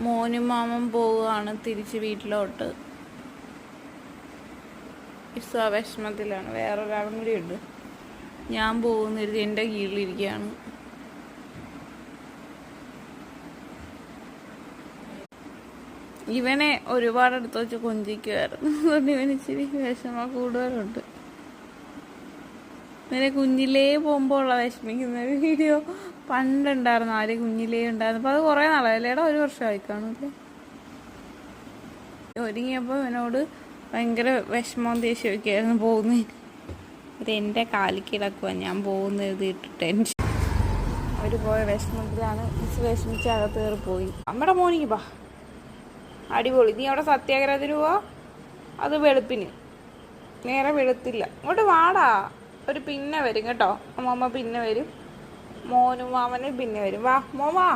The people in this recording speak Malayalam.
മോനും മാമൻ പോവുകയാണ് തിരിച്ച് വീട്ടിലോട്ട്. ഇസ വിഷമത്തിലാണ്. വേറൊരാളും കൂടി ഉണ്ട്. ഞാൻ പോകുന്നിരുത്തി എൻ്റെ കീഴിലിരിക്കുകയാണ്. ഇവനെ ഒരുപാട് അടുത്ത് വെച്ച് കൊഞ്ചിക്കുമായിരുന്നു. അതുകൊണ്ട് ഇവന് ഇച്ചിരി വിഷമം കൂടുതലുണ്ട്. ഇവനെ കുഞ്ഞിലേ പോകുമ്പോൾ ഉള്ള വിഷമിക്കുന്ന ഒരു വീഡിയോ പണ്ടുണ്ടായിരുന്നു. ആര് കുഞ്ഞിലേ ഉണ്ടായിരുന്നു. അപ്പോൾ അത് കുറേ നാളായല്ലേടാ, 1 വർഷമായി കാണൂല്ലേ. ഒരുങ്ങിയപ്പോൾ ഇവനോട് ഭയങ്കര വിഷമവും ദേഷ്യമൊക്കെ ആയിരുന്നു പോകുന്നതിന്. ഇത് എൻ്റെ കാലിക്ക് കിടക്കുക, ഞാൻ പോകുന്നത് ഇട്ട് ടെൻഷൻ. അവർ പോയ വിഷമത്തിലാണ്. മിസ് വിഷമിച്ച് അകത്ത് കയറി പോയി. നമ്മുടെ മോനിക്ക് പാ അടിപൊളി. നീ അവിടെ സത്യാഗ്രഹത്തിന് പോവാ, അത് വെളുപ്പിന്. നേരെ വെളുത്തില്ല. ഇങ്ങോട്ട് വാടാ. ഒരു പിന്നെ വരും കേട്ടോ. അമ്മമ്മ പിന്നെ വരും. മോനും മാമനും പിന്നെ വരും. വാ മോമാ.